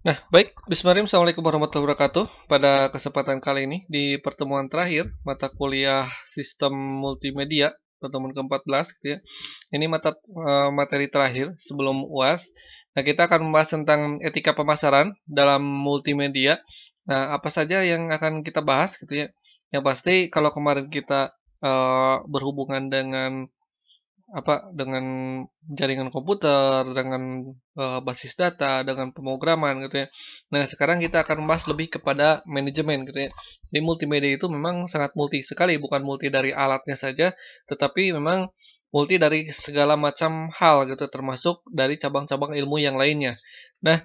Nah, baik. Bismillahirrahmanirrahim. Assalamualaikum warahmatullahi wabarakatuh. Pada kesempatan kali ini, di pertemuan terakhir, mata kuliah sistem multimedia, pertemuan ke-14, gitu ya. Ini materi terakhir sebelum UAS. Nah, kita akan membahas tentang etika pemasaran dalam multimedia. Nah, apa saja yang akan kita bahas, gitu ya. Yang pasti, kalau kemarin kita berhubungan dengan dengan jaringan komputer, dengan basis data, dengan pemrograman gitu ya. Nah, sekarang kita akan membahas lebih kepada manajemen gitu ya. Jadi multimedia itu memang sangat multi sekali, bukan multi dari alatnya saja, tetapi memang multi dari segala macam hal gitu, termasuk dari cabang-cabang ilmu yang lainnya. Nah,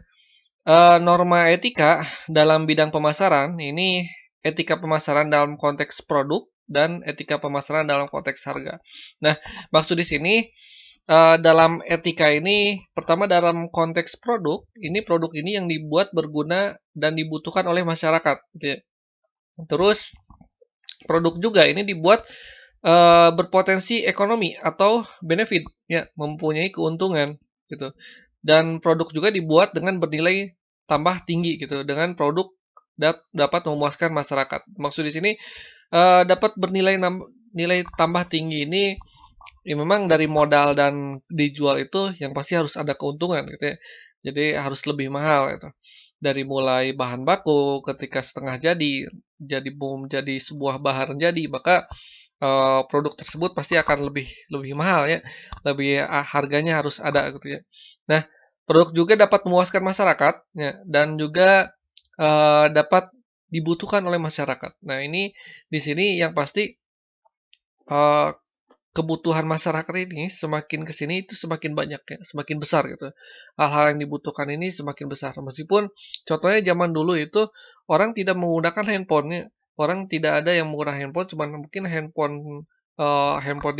norma etika dalam bidang pemasaran ini etika pemasaran dalam konteks produk dan etika pemasaran dalam konteks harga. Nah, maksud di sini dalam etika ini pertama dalam konteks produk ini yang dibuat berguna dan dibutuhkan oleh masyarakat gitu ya. Terus produk juga ini dibuat berpotensi ekonomi atau benefit ya, mempunyai keuntungan gitu. Dan produk juga dibuat dengan bernilai tambah tinggi gitu, dengan produk dapat memuaskan masyarakat. Maksud di sini dapat nilai tambah tinggi ini ya memang dari modal dan dijual itu yang pasti harus ada keuntungan gitu ya. Jadi harus lebih mahal gitu. Dari mulai bahan baku ketika setengah jadi jadi sebuah bahan jadi, maka produk tersebut pasti akan lebih lebih mahal ya, lebih harganya harus ada gitu ya. Nah, produk juga dapat memuaskan masyarakat ya, dan juga dapat dibutuhkan oleh masyarakat. Nah, ini di sini yang pasti eee, kebutuhan masyarakat ini semakin ke sini itu semakin banyak ya, semakin besar gitu. Hal-hal yang dibutuhkan ini semakin besar. Meskipun contohnya zaman dulu itu orang tidak menggunakan handphone ya, orang tidak ada yang menggunakan handphone, cuman mungkin handphone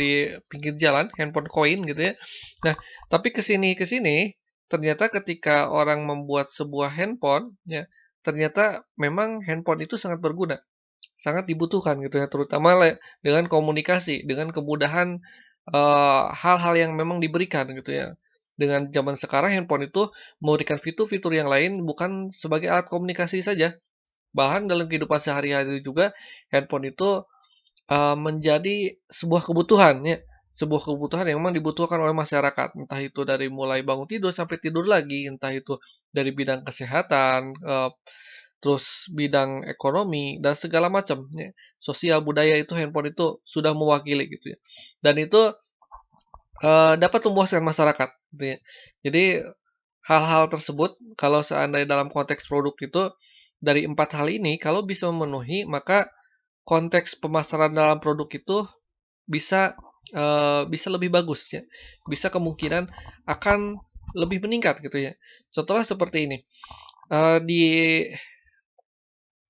di pinggir jalan, handphone koin gitu ya. Nah, tapi ke sini ternyata ketika orang membuat sebuah handphone ya, ternyata memang handphone itu sangat berguna. Sangat dibutuhkan gitu ya, terutama dengan komunikasi, dengan kemudahan, hal-hal yang memang diberikan gitu ya. Dengan zaman sekarang handphone itu memberikan fitur-fitur yang lain bukan sebagai alat komunikasi saja, bahkan dalam kehidupan sehari-hari juga handphone itu, menjadi sebuah kebutuhan ya, sebuah kebutuhan yang memang dibutuhkan oleh masyarakat, entah itu dari mulai bangun tidur sampai tidur lagi, entah itu dari bidang kesehatan, terus bidang ekonomi dan segala macam ya. Sosial budaya itu handphone itu sudah mewakili gitu ya. Dan itu dapat memuaskan masyarakat gitu ya. Jadi hal-hal tersebut kalau seandainya dalam konteks produk itu dari empat hal ini kalau bisa memenuhi maka konteks pemasaran dalam produk itu bisa bisa lebih bagus ya. Bisa kemungkinan akan lebih meningkat gitu ya. Contohnya seperti ini. Di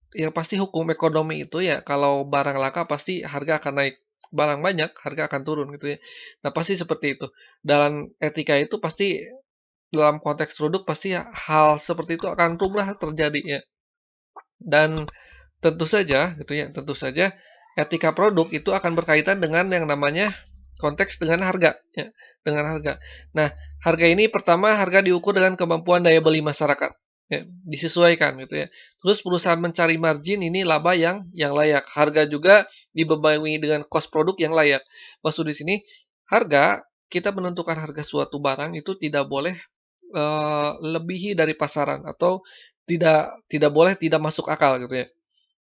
yang pasti hukum ekonomi itu ya kalau barang langka pasti harga akan naik, barang banyak harga akan turun gitu ya. Nah, pasti seperti itu. Dalam etika itu pasti dalam konteks produk pasti hal seperti itu akan lumrah terjadi ya. Dan tentu saja gitu ya, tentu saja etika produk itu akan berkaitan dengan yang namanya konteks dengan harga ya, dengan harga. Nah, harga ini pertama harga diukur dengan kemampuan daya beli masyarakat ya, disesuaikan gitu ya. Terus perusahaan mencari margin ini laba yang layak. Harga juga dibebangi dengan cost produk yang layak. Maksud di sini harga kita menentukan harga suatu barang itu tidak boleh lebihi dari pasaran atau tidak boleh tidak masuk akal gitu ya.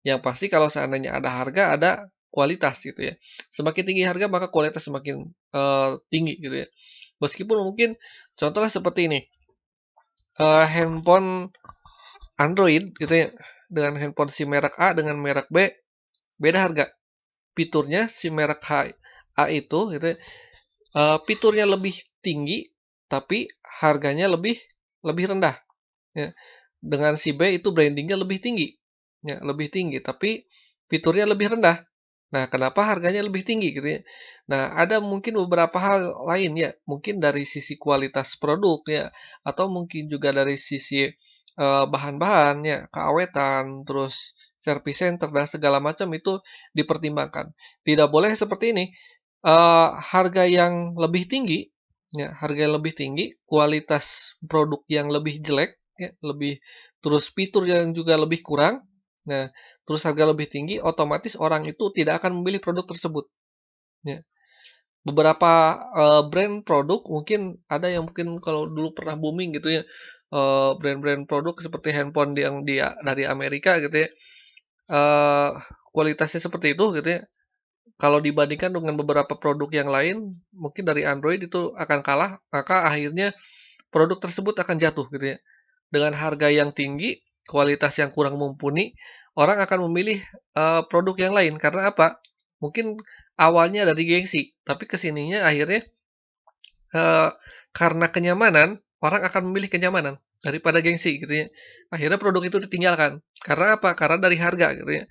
Yang pasti kalau seandainya ada harga, ada kualitas gitu ya. Semakin tinggi harga maka kualitas semakin, tinggi gitu ya. Meskipun mungkin contohnya seperti ini, handphone Android gitu ya, dengan handphone si merek A dengan merek B, beda harga. Fiturnya si merek A itu gitu ya, fiturnya lebih tinggi, tapi harganya lebih lebih rendah ya. Dengan si B itu brandingnya lebih tinggi, ya lebih tinggi, tapi fiturnya lebih rendah. Nah, kenapa harganya lebih tinggi gitu ya. Nah, ada mungkin beberapa hal lain ya, mungkin dari sisi kualitas produk ya, atau mungkin juga dari sisi, bahan-bahan ya, keawetan, terus service center dan segala macam itu dipertimbangkan. Tidak boleh seperti ini, harga yang lebih tinggi ya, harga yang lebih tinggi, kualitas produk yang lebih jelek ya, lebih terus fitur yang juga lebih kurang, nah, terus harga lebih tinggi, otomatis orang itu tidak akan memilih produk tersebut. Ya. Beberapa brand produk mungkin ada yang mungkin kalau dulu pernah booming gitu ya, brand-brand produk seperti handphone yang dari Amerika gitu ya, eee, kualitasnya seperti itu gitu ya. Kalau dibandingkan dengan beberapa produk yang lain, mungkin dari Android itu akan kalah, maka akhirnya produk tersebut akan jatuh gitu ya. Dengan harga yang tinggi, kualitas yang kurang mumpuni, orang akan memilih, produk yang lain. Karena apa? Mungkin awalnya dari gengsi, tapi kesininya akhirnya, eee, karena kenyamanan, orang akan memilih kenyamanan daripada gengsi gitu ya. Akhirnya produk itu ditinggalkan. Karena apa? Karena dari harga gitu ya.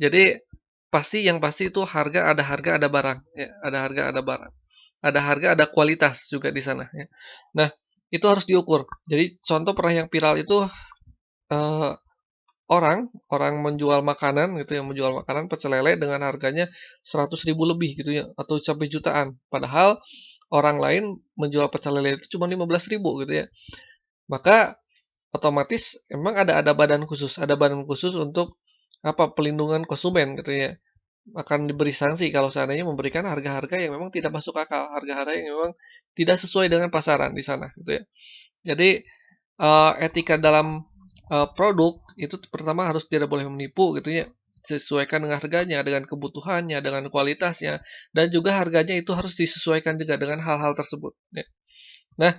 Jadi yang pasti itu harga, ada barang ya, ada harga, ada barang. Ada harga, ada kualitas juga di sana ya. Nah, itu harus diukur. Jadi contoh pernah yang viral itu, eee, orang orang menjual makanan gitu ya, menjual makanan pecel lele dengan harganya 100.000 lebih gitu ya, atau sampai jutaan. Padahal orang lain menjual pecel lele itu cuma 15.000 gitu ya. Maka otomatis emang ada badan khusus untuk apa, pelindungan konsumen gitu ya. Akan diberi sanksi kalau seandainya memberikan harga-harga yang memang tidak masuk akal, harga-harga yang memang tidak sesuai dengan pasaran di sana gitu ya. Jadi, etika dalam, produk itu pertama harus tidak boleh menipu gitu ya, sesuaikan dengan harganya, dengan kebutuhannya, dengan kualitasnya, dan juga harganya itu harus disesuaikan juga dengan hal-hal tersebut ya. Nah,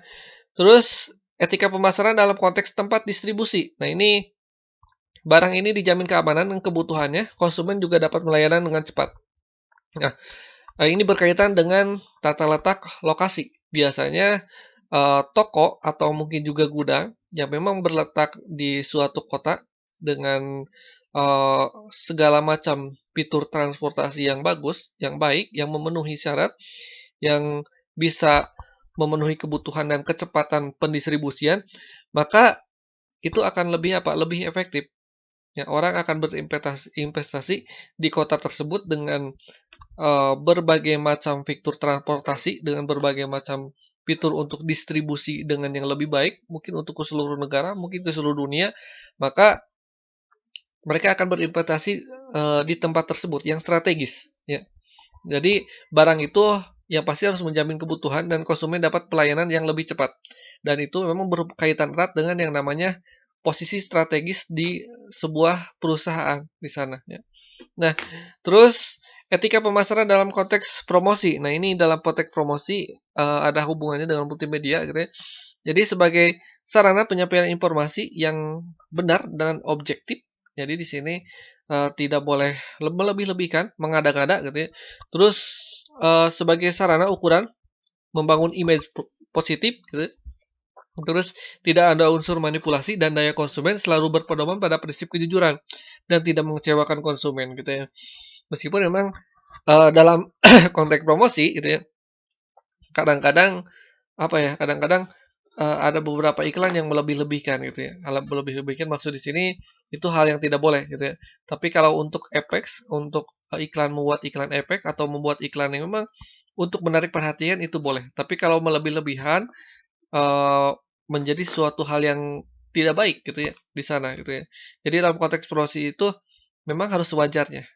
terus etika pemasaran dalam konteks tempat distribusi. Nah, ini barang ini dijamin keamanan dan kebutuhannya, konsumen juga dapat melayani dengan cepat. Nah, ini berkaitan dengan tata letak lokasi. Biasanya, toko atau mungkin juga gudang yang memang berletak di suatu kota dengan, segala macam fitur transportasi yang bagus, yang baik, yang memenuhi syarat, yang bisa memenuhi kebutuhan dan kecepatan pendistribusian, maka itu akan lebih apa, lebih efektif. Ya, orang akan investasi di kota tersebut dengan berbagai macam fitur transportasi, dengan berbagai macam fitur untuk distribusi dengan yang lebih baik, mungkin untuk ke seluruh negara, mungkin ke seluruh dunia, maka mereka akan berinvestasi, di tempat tersebut yang strategis, ya. Jadi barang itu yang pasti harus menjamin kebutuhan dan konsumen dapat pelayanan yang lebih cepat. Dan itu memang berkaitan erat dengan yang namanya posisi strategis di sebuah perusahaan di sana, ya. Nah, terus etika pemasaran dalam konteks promosi. Nah, ini dalam konteks promosi, ada hubungannya dengan multimedia gitu ya. Jadi sebagai sarana penyampaian informasi yang benar dan objektif. Jadi di sini, tidak boleh melebih-lebihkan, mengada-ngada gitu ya. Terus, sebagai sarana ukuran membangun image positif gitu ya. Terus tidak ada unsur manipulasi dan daya konsumen selalu berpedoman pada prinsip kejujuran dan tidak mengecewakan konsumen gitu ya. Meskipun memang, dalam konteks promosi gitu ya, kadang-kadang apa ya, kadang-kadang, ada beberapa iklan yang melebih-lebihkan gitu ya. Kalau melebih-lebihkan maksud di sini itu hal yang tidak boleh gitu ya. Tapi kalau untuk efek, untuk, membuat iklan efek atau membuat iklan yang memang untuk menarik perhatian itu boleh. Tapi kalau melebih-lebihan, eee, menjadi suatu hal yang tidak baik gitu ya, di sana gitu ya. Jadi dalam konteks promosi itu memang harus sewajarnya.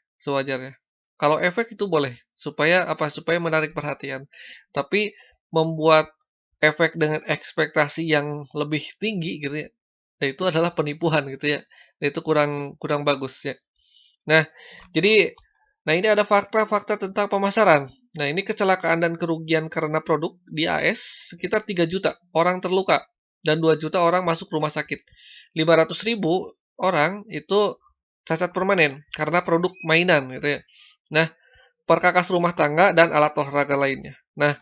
Kalau efek itu boleh, supaya apa, supaya menarik perhatian. Tapi membuat efek dengan ekspektasi yang lebih tinggi gitu ya, nah itu adalah penipuan gitu ya. Nah itu kurang kurang bagus ya. Nah, jadi ini ada fakta-fakta tentang pemasaran. Nah, ini kecelakaan dan kerugian karena produk di AS sekitar 3 juta orang terluka dan 2 juta orang masuk rumah sakit. 500.000 orang itu cacat permanen karena produk mainan gitu ya. Nah, perkakas rumah tangga dan alat olahraga lainnya. Nah,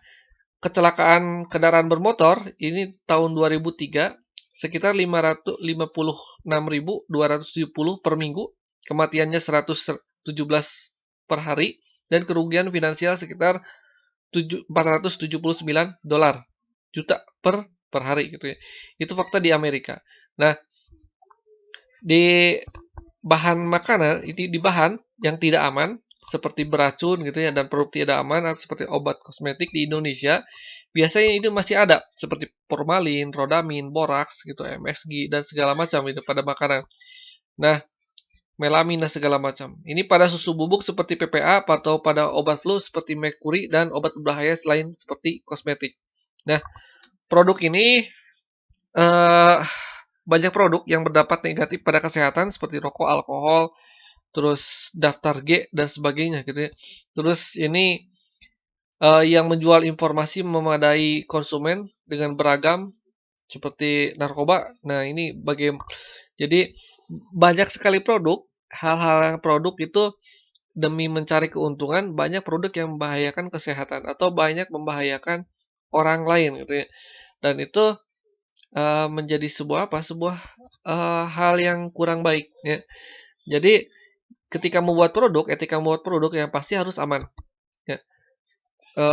kecelakaan kendaraan bermotor ini tahun 2003 sekitar 556.270 per minggu, kematiannya 117 per hari, dan kerugian finansial sekitar 479 dolar juta per hari gitu ya. Itu fakta di Amerika. Nah, di bahan makanan ini di bahan yang tidak aman seperti beracun gitu ya dan produk tidak aman atau seperti obat kosmetik di Indonesia biasanya itu masih ada seperti formalin, rodamin, boraks gitu, MSG dan segala macam itu pada makanan. Nah, melamin dan segala macam. Ini pada susu bubuk seperti PPA atau pada obat flu seperti merkuri dan obat berbahaya selain seperti kosmetik. Nah, produk ini eh, banyak produk yang berdampak negatif pada kesehatan seperti rokok, alkohol, terus daftar G dan sebagainya gitu ya. Terus ini yang menjual informasi memadai konsumen dengan beragam seperti narkoba. Nah, ini jadi banyak sekali produk, hal-hal yang produk itu demi mencari keuntungan, banyak produk yang membahayakan kesehatan atau banyak membahayakan orang lain gitu ya. Dan itu menjadi sebuah apa? Sebuah hal yang kurang baik ya. Jadi ketika membuat produk, etika membuat produk yang pasti harus aman ya.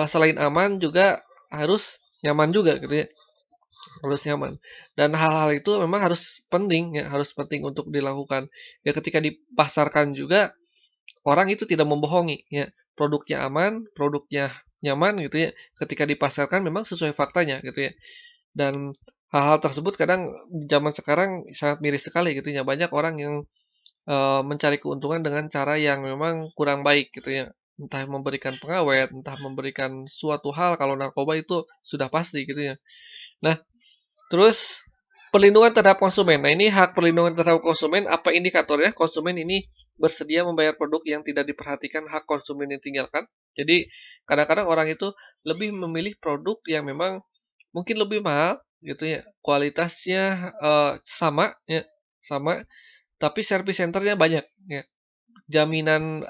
Selain aman juga harus nyaman juga gitu ya. Harus nyaman. Dan hal-hal itu memang harus penting ya, harus penting untuk dilakukan. Ya ketika dipasarkan juga orang itu tidak membohongi ya. Produknya aman, produknya nyaman gitu ya. Ketika dipasarkan memang sesuai faktanya gitu ya. Dan hal-hal tersebut kadang di zaman sekarang sangat miris sekali gitu ya. Banyak orang yang mencari keuntungan dengan cara yang memang kurang baik gitu ya. Entah memberikan pengawet, entah memberikan suatu hal, kalau narkoba itu sudah pasti gitu ya. Nah, terus perlindungan terhadap konsumen. Nah, ini hak perlindungan terhadap konsumen, apa indikatornya? Konsumen ini bersedia membayar produk yang tidak diperhatikan hak konsumen yang ditinggalkan. Jadi, kadang-kadang orang itu lebih memilih produk yang memang mungkin lebih mahal gitu ya. Kualitasnya sama ya, sama, tapi service centernya banyak ya. Jaminan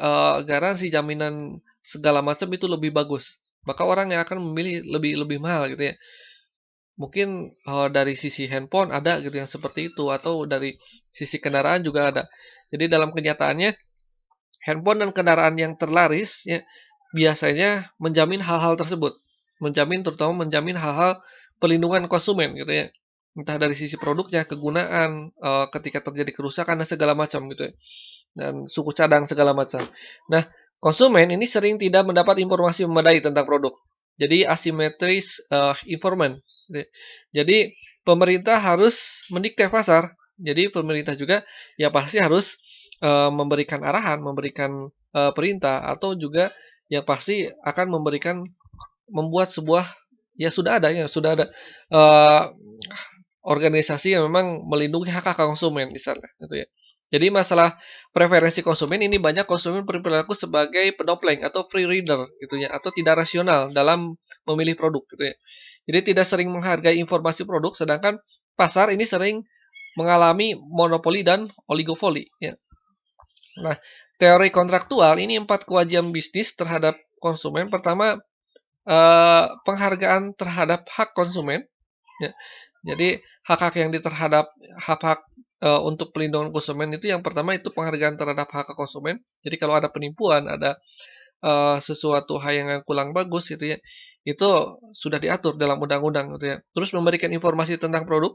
garansi, jaminan segala macam itu lebih bagus. Maka orang yang akan memilih lebih lebih mahal gitu ya. Mungkin dari sisi handphone ada gitu yang seperti itu atau dari sisi kendaraan juga ada. Jadi dalam kenyataannya handphone dan kendaraan yang terlaris ya biasanya menjamin hal-hal tersebut. Terutama menjamin hal-hal perlindungan konsumen gitu ya. Entah dari sisi produknya, kegunaan, ketika terjadi kerusakan dan segala macam gitu ya. Dan suku cadang segala macam. Nah, konsumen ini sering tidak mendapat informasi memadai tentang produk. Jadi asimetris information. Jadi pemerintah harus mendikte pasar. Jadi pemerintah juga ya pasti harus memberikan arahan, memberikan perintah atau juga yang pasti akan membuat sebuah ya sudah ada eh, organisasi yang memang melindungi hak-hak konsumen di sana gitu ya. Jadi masalah preferensi konsumen ini banyak konsumen berperilaku sebagai pedompleng atau free rider gitu ya atau tidak rasional dalam memilih produk gitu ya. Jadi tidak sering menghargai informasi produk sedangkan pasar ini sering mengalami monopoli dan oligopoli ya. Nah, teori kontraktual ini 4 kewajiban bisnis terhadap konsumen. Pertama, penghargaan terhadap hak konsumen. Ya. Jadi hak-hak yang terhadap hak-hak untuk pelindungan konsumen itu yang pertama itu penghargaan terhadap hak konsumen. Jadi kalau ada penipuan, ada sesuatu hal yang kurang bagus gitu ya, itu sudah diatur dalam undang-undang gitu ya. Terus memberikan informasi tentang produk,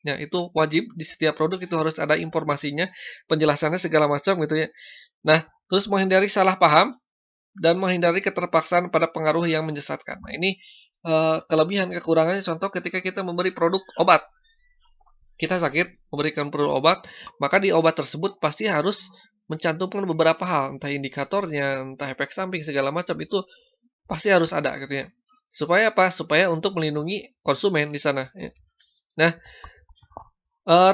ya itu wajib di setiap produk itu harus ada informasinya, penjelasannya segala macam gitu ya. Nah, terus menghindari salah paham dan menghindari keterpaksaan pada pengaruh yang menyesatkan. Nah, ini kelebihan kekurangannya contoh ketika kita memberi produk obat. Kita sakit, memberikan produk obat, maka di obat tersebut pasti harus mencantumkan beberapa hal, entah indikatornya, entah efek samping segala macam itu pasti harus ada gitu ya. Supaya apa? Supaya untuk melindungi konsumen di sana ya. Nah,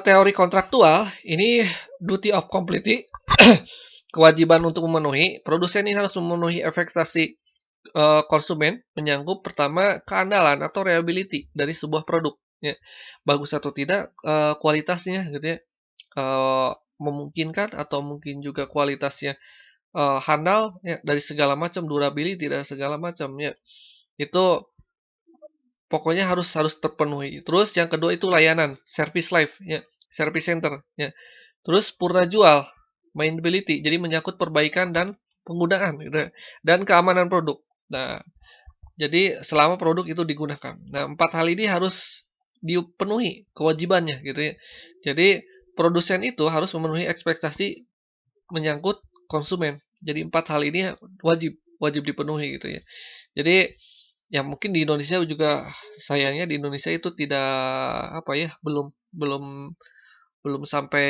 teori kontraktual ini duty of completely kewajiban untuk memenuhi, produsen ini harus memenuhi ekspektasi konsumen menyangkut pertama keandalan atau reliability dari sebuah produk ya. Bagus atau tidak kualitasnya gitu ya. Memungkinkan atau mungkin juga kualitasnya handal ya dari segala macam durability dan segala macam ya. Itu pokoknya harus harus terpenuhi. Terus yang kedua itu layanan, service life ya, service center ya. Terus purna jual, mainability, jadi menyangkut perbaikan dan penggunaan gitu ya. Dan keamanan produk. Nah, jadi selama produk itu digunakan. Nah, 4 hal ini harus dipenuhi kewajibannya gitu ya. Jadi produsen itu harus memenuhi ekspektasi menyangkut konsumen. Jadi 4 hal ini wajib wajib dipenuhi gitu ya. Jadi Ya mungkin di Indonesia juga sayangnya di Indonesia itu tidak apa ya, belum belum belum sampai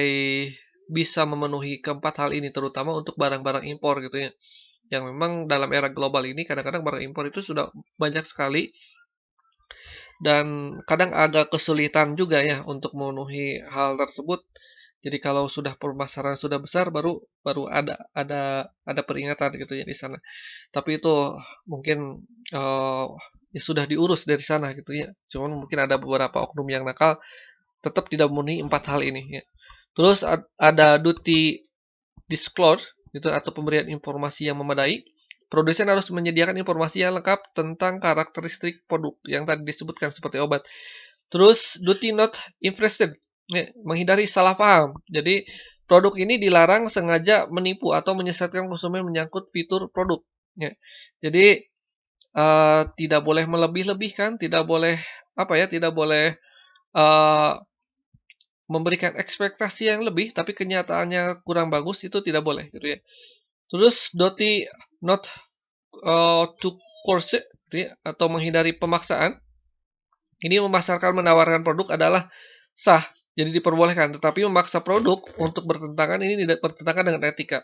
bisa memenuhi keempat hal ini, terutama untuk barang-barang impor gitu ya. Yang memang dalam era global ini kadang-kadang barang impor itu sudah banyak sekali dan kadang agak kesulitan juga ya untuk memenuhi hal tersebut. Jadi kalau sudah permasalahan sudah besar baru baru ada peringatan gitu ya di sana. Tapi itu mungkin ya sudah diurus dari sana gitu ya. Cuman mungkin ada beberapa oknum yang nakal tetap tidak memenuhi empat hal ini ya. Terus ada duty disclosure gitu atau pemberian informasi yang memadai. Produsen harus menyediakan informasi yang lengkap tentang karakteristik produk yang tadi disebutkan seperti obat. Terus duty not interested, ya, menghindari salah paham. Jadi produk ini dilarang sengaja menipu atau menyesatkan konsumen menyangkut fitur produk. Ya. Jadi tidak boleh melebih-lebihkan, tidak boleh apa ya, tidak boleh eh, memberikan ekspektasi yang lebih, tapi kenyataannya kurang bagus itu tidak boleh, gitu ya. Terus duty not to coerce, gitu ya, atau menghindari pemaksaan. Ini memasarkan menawarkan produk adalah sah, jadi diperbolehkan. Tetapi memaksa produk untuk bertentangan ini tidak bertentangan dengan etika.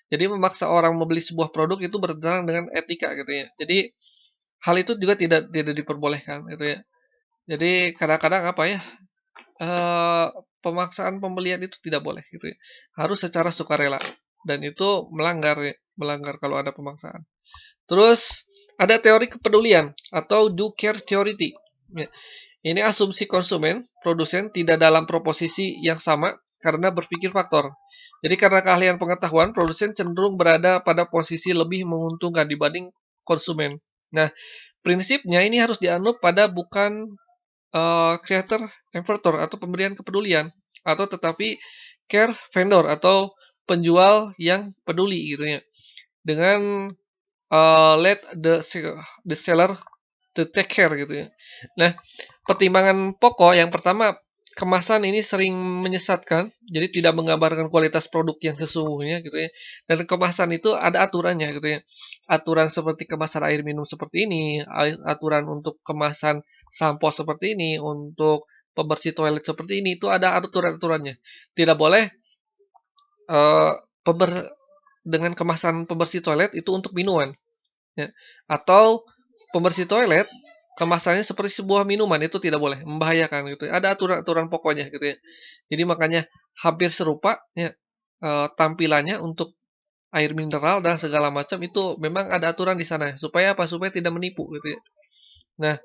Jadi memaksa orang membeli sebuah produk itu bertentangan dengan etika gitu ya. Jadi hal itu juga tidak diperbolehkan gitu ya. Jadi kadang-kadang apa ya? eh, Pemaksaan pembelian itu tidak boleh gitu ya. Harus secara sukarela dan itu melanggar ya, melanggar kalau ada pemaksaan. Terus ada teori kepedulian atau do care theory. Ya, ini asumsi konsumen, produsen tidak dalam proposisi yang sama karena berpikir faktor. Jadi karena keahlian pengetahuan, produsen cenderung berada pada posisi lebih menguntungkan dibanding konsumen. Nah, prinsipnya ini harus dianut pada bukan creator inverter atau pemberian kepedulian atau tetapi care vendor atau penjual yang peduli gitu ya. Dengan let the seller to take care gitu ya. Nah, pertimbangan pokok yang pertama, kemasan ini sering menyesatkan, jadi tidak menggambarkan kualitas produk yang sesungguhnya gitu ya. Dan kemasan itu ada aturannya gitu ya. Aturan seperti kemasan air minum seperti ini, aturan untuk kemasan sampo seperti ini, untuk pembersih toilet seperti ini, itu ada aturan-aturannya. Tidak boleh eh, pember dengan kemasan pembersih toilet itu untuk minuman ya. Atau pembersih toilet kemasannya seperti sebuah minuman itu tidak boleh, membahayakan gitu ya. Ada aturan-aturan pokoknya gitu ya. Jadi makanya hampir serupa ya tampilannya untuk air mineral dan segala macam itu memang ada aturan di sana supaya apa? Supaya tidak menipu gitu ya. Nah,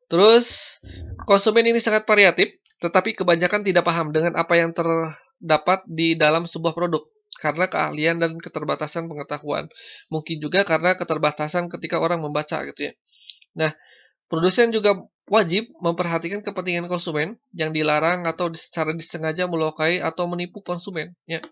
terus konsumen ini sangat variatif, tetapi kebanyakan tidak paham dengan apa yang terdapat di dalam sebuah produk karena keahlian dan keterbatasan pengetahuan. Mungkin juga karena keterbatasan ketika orang membaca gitu ya. Nah, produsen juga wajib memperhatikan kepentingan konsumen yang dilarang atau secara disengaja melukai atau menipu konsumen. Ya.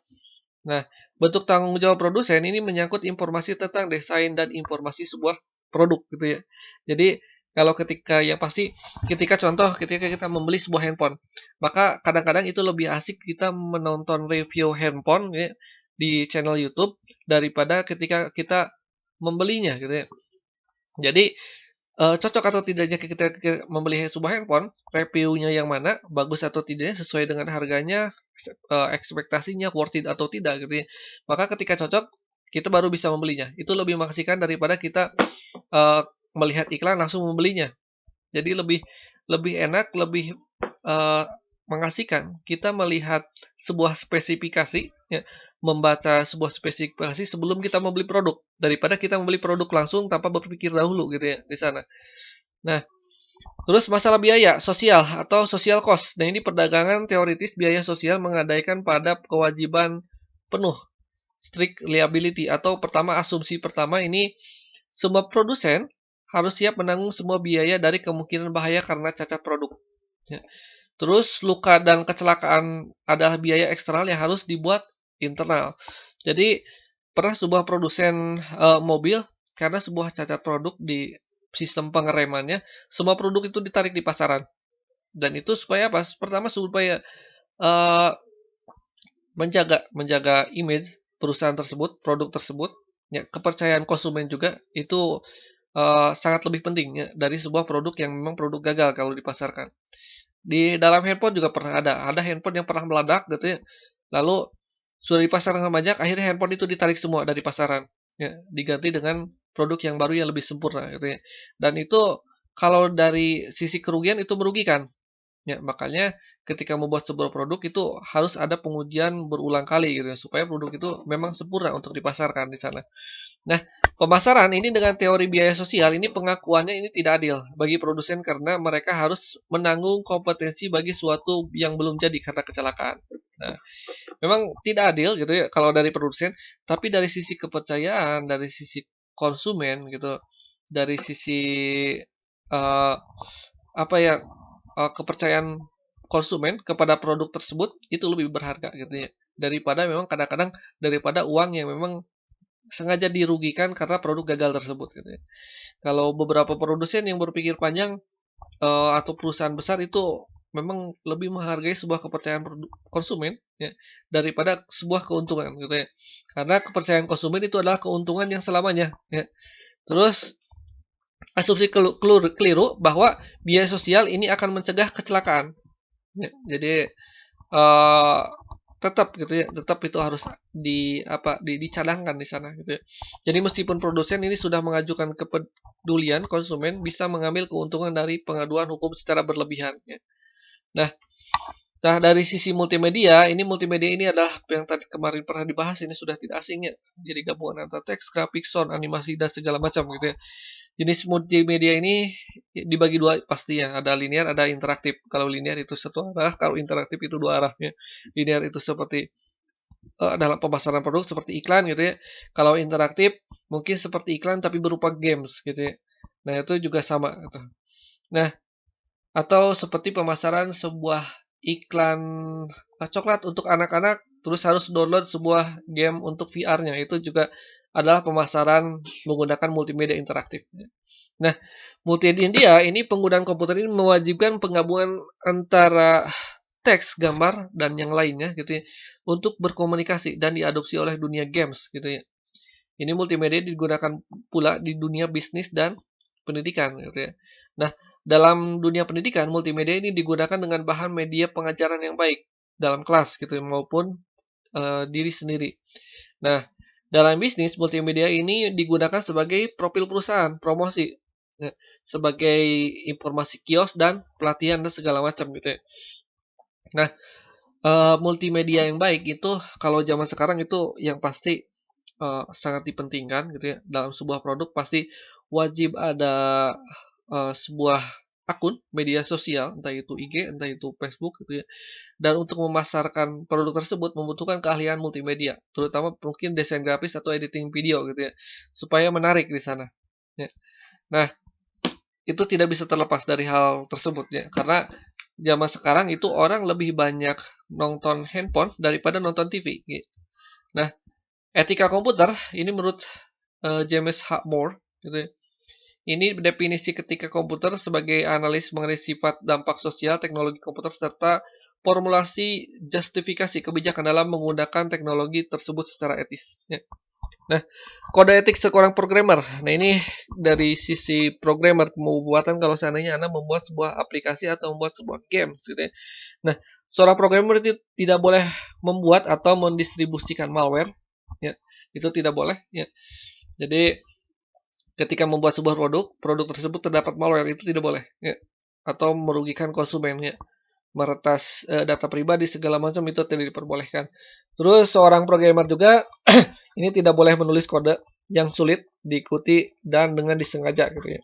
Nah, bentuk tanggung jawab produsen ini menyangkut informasi tentang desain dan informasi sebuah produk gitu ya. Jadi kalau ketika ya pasti ketika kita membeli sebuah handphone, maka kadang-kadang itu lebih asik kita menonton review handphone ya, di channel YouTube daripada ketika kita membelinya gitu ya. Jadi cocok atau tidaknya kita membeli sebuah handphone, reviewnya yang mana, bagus atau tidaknya, sesuai dengan harganya, ekspektasinya, worth it atau tidak gitu ya. Maka ketika cocok, kita baru bisa membelinya. Itu lebih mengasihkan daripada kita eee, melihat iklan langsung membelinya. Jadi lebih lebih enak, lebih eee, mengasihkan kita melihat sebuah spesifikasi ya, membaca sebuah spesifikasi sebelum kita membeli produk, daripada kita membeli produk langsung tanpa berpikir dahulu gitu ya di sana. Nah, terus masalah biaya sosial atau social cost. Nah, ini perdagangan teoritis biaya sosial mengandaikan pada kewajiban penuh strict liability atau pertama asumsi pertama ini semua produsen harus siap menanggung semua biaya dari kemungkinan bahaya karena cacat produk. Ya. Terus luka dan kecelakaan adalah biaya eksternal yang harus dibuat internal. Jadi pernah sebuah produsen mobil karena sebuah cacat produk di sistem pengeremannya, semua produk itu ditarik di pasaran. Dan itu supaya apa? Pertama supaya eh, menjaga menjaga image perusahaan tersebut, produk tersebut, ya kepercayaan konsumen juga itu sangat lebih penting ya, dari sebuah produk yang memang produk gagal kalau dipasarkan. Di dalam handphone juga pernah ada handphone yang pernah meledak gitu ya, lalu sudah dipasarkan banyak, akhirnya handphone itu ditarik semua dari pasaran, ya, diganti dengan produk yang baru yang lebih sempurna gitu ya. Dan itu kalau dari sisi kerugian itu merugikan. Ya, makanya ketika membuat sebuah produk itu harus ada pengujian berulang kali gitu ya, supaya produk itu memang sempurna untuk dipasarkan di sana. Nah, pemasaran ini dengan teori biaya sosial ini pengakuannya ini tidak adil bagi produsen karena mereka harus menanggung kompetensi bagi suatu yang belum jadi karena kecelakaan. Nah, memang tidak adil gitu ya kalau dari produsen, tapi dari sisi kepercayaan, dari sisi konsumen gitu, dari sisi eh, apa ya kepercayaan konsumen kepada produk tersebut itu lebih berharga gitu ya daripada memang kadang-kadang daripada uang yang memang sengaja dirugikan karena produk gagal tersebut gitu ya. Kalau beberapa produsen yang berpikir panjang atau perusahaan besar itu memang lebih menghargai sebuah kepercayaan konsumen ya daripada sebuah keuntungan gitu ya. Karena kepercayaan konsumen itu adalah keuntungan yang selamanya ya. Terus asumsi keliru bahwa biaya sosial ini akan mencegah kecelakaan. Ya, jadi uh, tetap gitu ya, tetap itu harus dicadangkan di sana gitu ya. Jadi meskipun produsen ini sudah mengajukan kepedulian, konsumen bisa mengambil keuntungan dari pengaduan hukum secara berlebihan ya. Nah, dari sisi multimedia, ini adalah yang tadi kemarin pernah dibahas, ini sudah tidak asing ya. Jadi gabungan antara teks, grafik, sound, animasi dan segala macam gitu ya. Jenis multimedia ini dibagi dua pasti ya, ada linear, ada interaktif. Kalau linear itu satu arah, kalau interaktif itu dua arah ya. Linear itu seperti dalam pemasaran produk seperti iklan gitu ya. Kalau interaktif mungkin seperti iklan tapi berupa games gitu ya. Nah, itu juga sama gitu. Nah, atau seperti pemasaran sebuah iklan coklat untuk anak-anak terus harus download sebuah game untuk VR-nya. Itu juga adalah pemasaran menggunakan multimedia interaktif. Nah, multimedia ini penggunaan komputer ini mewajibkan penggabungan antara teks, gambar, dan yang lainnya gitu ya untuk berkomunikasi dan diadopsi oleh dunia games gitu ya. Ini multimedia digunakan pula di dunia bisnis dan pendidikan gitu ya. Nah, dalam dunia pendidikan, multimedia ini digunakan dengan bahan media pengajaran yang baik dalam kelas gitu ya, maupun diri sendiri. Nah, dalam bisnis, multimedia ini digunakan sebagai profil perusahaan, promosi, ya, sebagai informasi kios dan pelatihan dan segala macam gitu ya. Nah, multimedia yang baik itu kalau zaman sekarang itu yang pasti sangat dipentingkan gitu ya. Dalam sebuah produk pasti wajib ada sebuah akun media sosial, entah itu IG, entah itu Facebook gitu ya. Dan untuk memasarkan produk tersebut membutuhkan keahlian multimedia, terutama mungkin desain grafis atau editing video gitu ya, supaya menarik di sana. Ya. Nah, itu tidak bisa terlepas dari hal tersebut ya, karena zaman sekarang itu orang lebih banyak nonton handphone daripada nonton TV. Gitu. Nah, etika komputer ini menurut James H. Moore gitu ya. Ini definisi ketika komputer sebagai analis mengenai sifat dampak sosial teknologi komputer serta formulasi justifikasi kebijakan dalam menggunakan teknologi tersebut secara etis. Ya. Nah, kode etik seorang programmer. Nah, ini dari sisi programmer pembuatan kalau seandainya Anda membuat sebuah aplikasi atau membuat sebuah game gitu ya. Nah, seorang programmer itu tidak boleh membuat atau mendistribusikan malware ya. Itu tidak boleh ya. Jadi ketika membuat sebuah produk tersebut terdapat malware itu tidak boleh ya. Atau merugikan konsumen ya. Meretas data pribadi segala macam itu tidak diperbolehkan. Terus seorang programmer juga ini tidak boleh menulis kode yang sulit diikuti dan dengan disengaja gitu ya.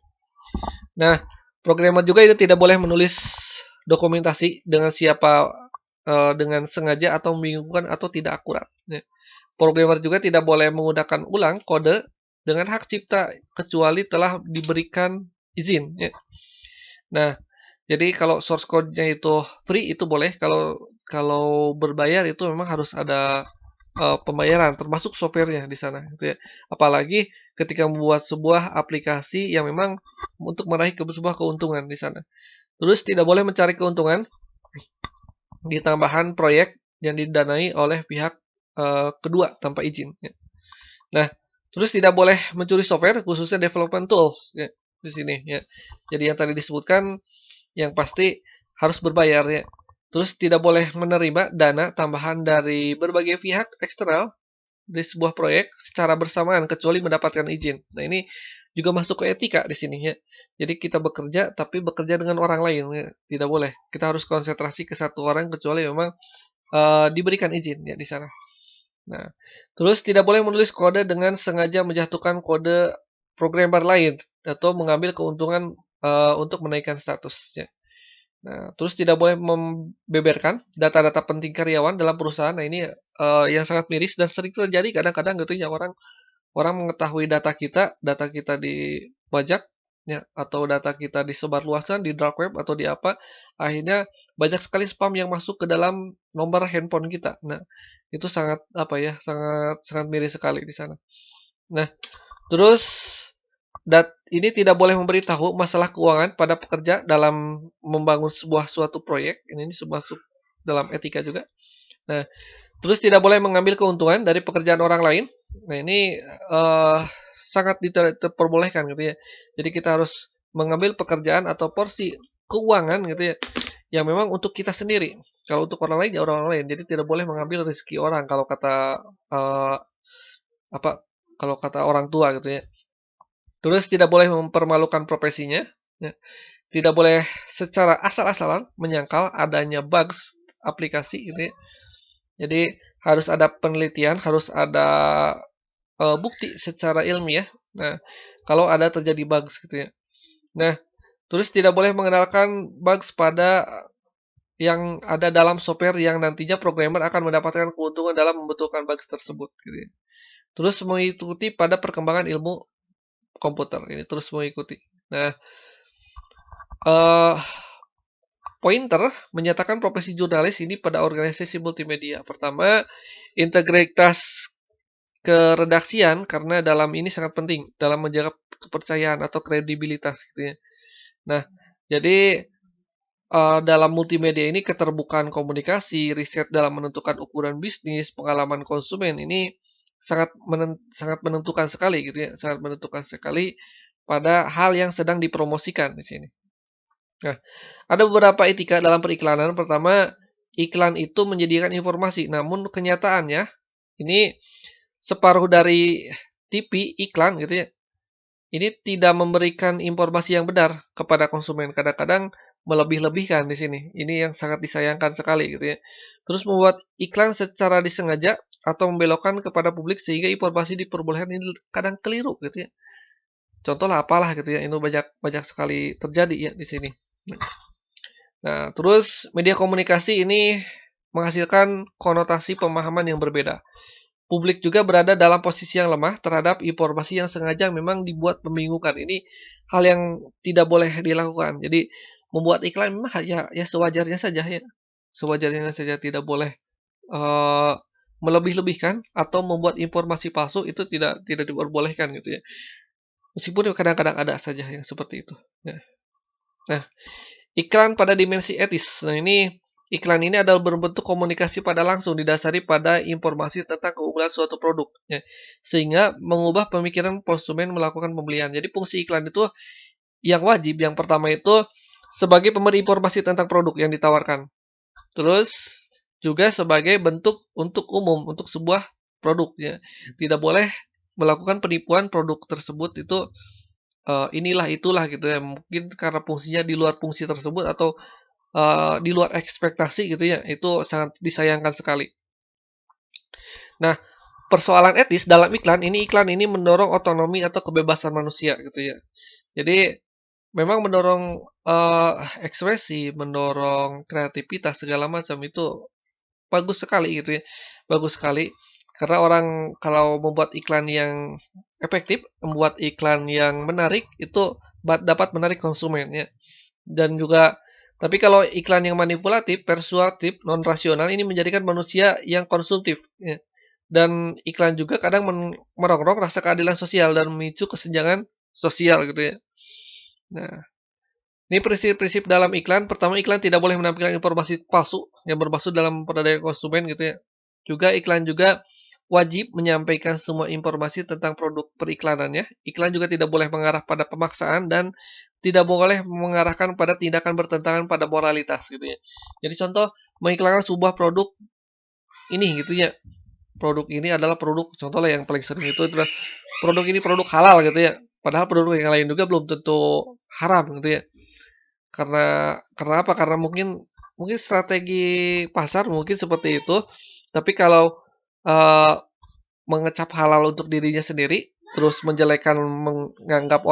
Nah, programmer juga itu tidak boleh menulis dokumentasi dengan dengan sengaja atau membingungkan atau tidak akurat. Ya. Programmer juga tidak boleh menggunakan ulang kode dengan hak cipta kecuali telah diberikan izin. Ya. Nah, jadi kalau source code-nya itu free itu boleh, kalau berbayar itu memang harus ada pembayaran, termasuk softwarenya di sana, gitu ya. Apalagi ketika membuat sebuah aplikasi yang memang untuk meraih sebuah keuntungan di sana. Terus tidak boleh mencari keuntungan di tambahan proyek yang didanai oleh pihak kedua tanpa izin. Ya. Nah, Terus tidak boleh mencuri software, khususnya development tools ya, di sini ya. Jadi yang tadi disebutkan yang pasti harus berbayar ya. Terus tidak boleh menerima dana tambahan dari berbagai pihak eksternal di sebuah proyek secara bersamaan kecuali mendapatkan izin. Nah, ini juga masuk ke etika di sini ya. Jadi kita bekerja tapi bekerja dengan orang lain ya. Tidak boleh. Kita harus konsentrasi ke satu orang kecuali memang diberikan izin ya di sana. Nah, terus tidak boleh menulis kode dengan sengaja menjatuhkan kode programmer lain atau mengambil keuntungan untuk menaikkan status ya. Nah, terus tidak boleh membeberkan data-data penting karyawan dalam perusahaan. Nah, ini yang sangat miris dan sering terjadi kadang-kadang gitu ya orang orang mengetahui data kita dibajak ya atau data kita disebarluaskan di dark web atau di apa, akhirnya banyak sekali spam yang masuk ke dalam nomor handphone kita. Nah, itu sangat apa ya, sangat sangat miris sekali di sana. Nah, terus ini tidak boleh memberitahu masalah keuangan pada pekerja dalam membangun suatu proyek. Ini masuk dalam etika juga. Nah, terus tidak boleh mengambil keuntungan dari pekerjaan orang lain. Nah, ini sangat diperbolehkan gitu ya. Jadi kita harus mengambil pekerjaan atau porsi keuangan gitu ya, yang memang untuk kita sendiri. Kalau untuk orang lain ya orang lain. Jadi tidak boleh mengambil rezeki orang kalau kata apa? Kalau kata orang tua gitu ya. Terus tidak boleh mempermalukan profesinya. Ya. Tidak boleh secara asal-asalan menyangkal adanya bugs aplikasi gitu ya. Jadi harus ada penelitian, harus ada bukti secara ilmiah. Nah, kalau ada terjadi bugs gitu ya. Nah, terus tidak boleh mengenalkan bugs pada yang ada dalam software yang nantinya programmer akan mendapatkan keuntungan dalam membetulkan bugs tersebut gitu ya. Terus mengikuti pada perkembangan ilmu komputer ini terus mengikuti. Nah, pointer menyatakan profesi jurnalis ini pada organisasi multimedia. Pertama, integritas keredaksian karena dalam ini sangat penting dalam menjaga kepercayaan atau kredibilitas gitu ya. Nah, jadi dalam multimedia ini keterbukaan komunikasi, riset dalam menentukan ukuran bisnis, pengalaman konsumen ini sangat menentukan sekali gitu ya, sangat menentukan sekali pada hal yang sedang dipromosikan di sini. Nah, ada beberapa etika dalam periklanan. Pertama, iklan itu menyediakan informasi, namun kenyataannya ini separuh dari TV iklan gitu ya. Ini tidak memberikan informasi yang benar kepada konsumen. Kadang-kadang melebih-lebihkan di sini. Ini yang sangat disayangkan sekali gitu ya. Terus membuat iklan secara disengaja atau membelokkan kepada publik sehingga informasi diperbolehkan ini kadang keliru gitu ya. Contohlah apalah gitu ya. Ini banyak banyak sekali terjadi ya di sini. Nah, terus media komunikasi ini menghasilkan konotasi pemahaman yang berbeda. Publik juga berada dalam posisi yang lemah terhadap informasi yang sengaja memang dibuat membingungkan. Ini hal yang tidak boleh dilakukan. Jadi membuat iklan memang ya sewajarnya saja ya. Sewajarnya saja tidak boleh melebih-lebihkan atau membuat informasi palsu itu tidak diperbolehkan gitu ya. Meskipun kadang-kadang ada saja yang seperti itu. Ya. Nah, iklan pada dimensi etis. Nah, iklan ini adalah berbentuk komunikasi pada langsung didasari pada informasi tentang keunggulan suatu produk, ya. Sehingga mengubah pemikiran konsumen melakukan pembelian. Jadi fungsi iklan itu yang wajib, yang pertama itu sebagai pemberi informasi tentang produk yang ditawarkan. Terus juga sebagai bentuk untuk umum, untuk sebuah produk, ya. Tidak boleh melakukan penipuan produk tersebut itu inilah itulah gitu ya. Mungkin karena fungsinya di luar fungsi tersebut atau di luar ekspektasi gitu ya, itu sangat disayangkan sekali. Nah, persoalan etis dalam iklan ini mendorong otonomi atau kebebasan manusia gitu ya. Jadi memang mendorong ekspresi, mendorong kreativitas segala macam itu bagus sekali gitu ya, bagus sekali. Karena orang kalau membuat iklan yang efektif, membuat iklan yang menarik itu dapat menarik konsumen ya. Dan juga tapi kalau iklan yang manipulatif, persuasif, non rasional ini menjadikan manusia yang konsumtif ya. Dan iklan juga kadang merongrong rasa keadilan sosial dan memicu kesenjangan sosial gitu ya. Nah, ini prinsip-prinsip dalam iklan. Pertama, iklan tidak boleh menampilkan informasi palsu yang bermaksud dalam pemberdayaan konsumen gitu ya. Juga iklan juga wajib menyampaikan semua informasi tentang produk periklanannya. Iklan juga tidak boleh mengarah pada pemaksaan dan tidak boleh mengarahkan pada tindakan bertentangan pada moralitas gitu ya. Jadi contoh mengiklankan sebuah produk ini gitu ya. Produk ini adalah produk contoh lah yang paling sering itu adalah produk ini produk halal gitu ya. Padahal produk yang lain juga belum tentu haram gitu ya. Karena apa? Karena mungkin mungkin strategi pasar mungkin seperti itu. Tapi kalau eh, mengecap halal untuk dirinya sendiri, terus menjelekkan menganggap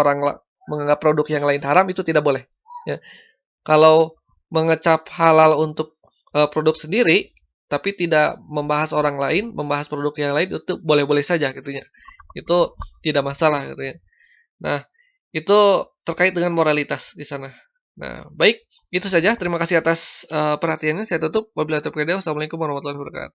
produk yang lain haram itu tidak boleh. Ya. Kalau mengecap halal untuk produk sendiri, tapi tidak membahas orang lain, membahas produk yang lain itu boleh-boleh saja gitu ya. Itu tidak masalah gitu ya. Nah, itu terkait dengan moralitas di sana. Nah, baik, itu saja. Terima kasih atas perhatiannya. Saya tutup. Wabillahi taufiq wal hidayah. Wassalamualaikum warahmatullahi wabarakatuh.